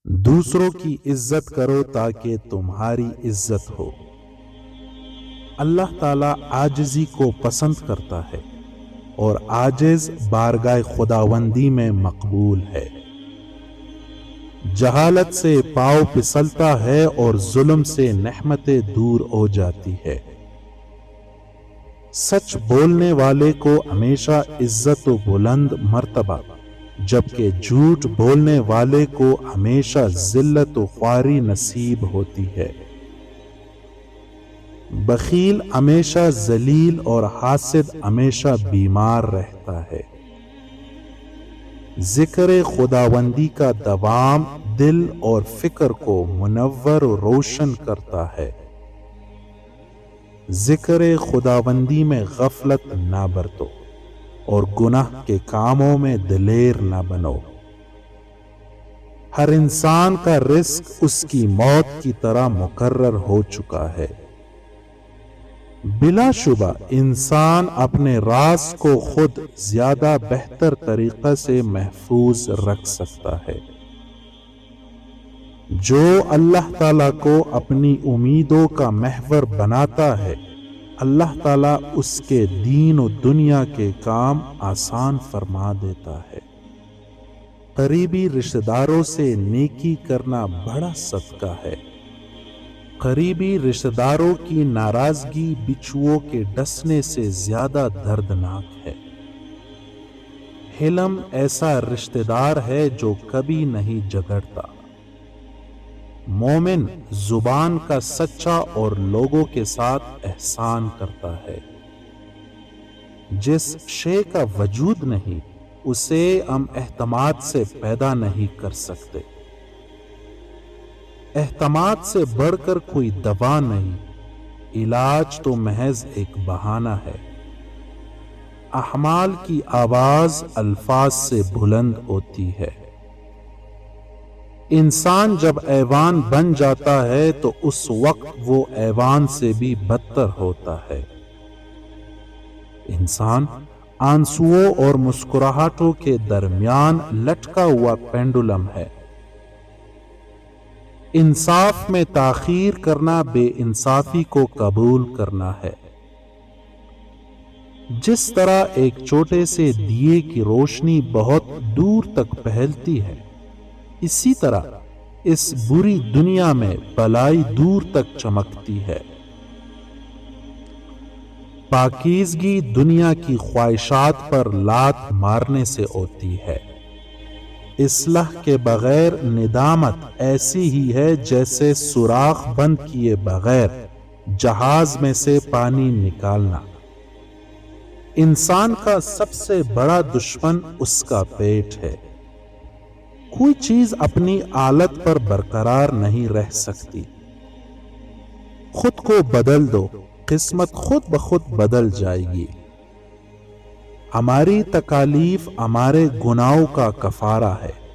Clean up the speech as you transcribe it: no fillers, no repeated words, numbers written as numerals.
دوسروں کی عزت کرو تاکہ تمہاری عزت ہو۔ اللہ تعالیٰ عاجزی کو پسند کرتا ہے اور عاجز بارگاہ خداوندی میں مقبول ہے۔ جہالت سے پاؤں پھسلتا ہے اور ظلم سے نعمتیں دور ہو جاتی ہے۔ سچ بولنے والے کو ہمیشہ عزت و بلند مرتبہ، جبکہ جھوٹ بولنے والے کو ہمیشہ ذلت و خواری نصیب ہوتی ہے۔ بخیل ہمیشہ ذلیل اور حاسد ہمیشہ بیمار رہتا ہے۔ ذکر خداوندی کا دوام دل اور فکر کو منور و روشن کرتا ہے۔ ذکر خداوندی میں غفلت نہ برتو اور گناہ کے کاموں میں دلیر نہ بنو۔ ہر انسان کا رزق اس کی موت کی طرح مقرر ہو چکا ہے۔ بلا شبہ انسان اپنے راز کو خود زیادہ بہتر طریقے سے محفوظ رکھ سکتا ہے۔ جو اللہ تعالیٰ کو اپنی امیدوں کا محور بناتا ہے، اللہ تعالیٰ اس کے دین و دنیا کے کام آسان فرما دیتا ہے۔ قریبی رشتہ داروں سے نیکی کرنا بڑا صدقہ ہے۔ قریبی رشتہ داروں کی ناراضگی بچھوؤں کے ڈسنے سے زیادہ دردناک ہے۔ حلم ایسا رشتہ دار ہے جو کبھی نہیں جھگڑتا۔ مومن زبان کا سچا اور لوگوں کے ساتھ احسان کرتا ہے۔ جس شے کا وجود نہیں، اسے ہم اعتماد سے پیدا نہیں کر سکتے۔ اعتماد سے بڑھ کر کوئی دوا نہیں، علاج تو محض ایک بہانہ ہے۔ اعمال کی آواز الفاظ سے بلند ہوتی ہے۔ انسان جب ایوان بن جاتا ہے تو اس وقت وہ ایوان سے بھی بدتر ہوتا ہے۔ انسان آنسوؤں اور مسکراہٹوں کے درمیان لٹکا ہوا پینڈولم ہے۔ انصاف میں تاخیر کرنا بے انصافی کو قبول کرنا ہے۔ جس طرح ایک چھوٹے سے دیے کی روشنی بہت دور تک پھیلتی ہے، اسی طرح اس بری دنیا میں بلائی دور تک چمکتی ہے۔ پاکیزگی دنیا کی خواہشات پر لات مارنے سے ہوتی ہے۔ اصلاح کے بغیر ندامت ایسی ہی ہے جیسے سوراخ بند کیے بغیر جہاز میں سے پانی نکالنا۔ انسان کا سب سے بڑا دشمن اس کا پیٹ ہے۔ کوئی چیز اپنی حالت پر برقرار نہیں رہ سکتی۔ خود کو بدل دو، قسمت خود بخود بدل جائے گی۔ ہماری تکالیف ہمارے گناہوں کا کفارہ ہے۔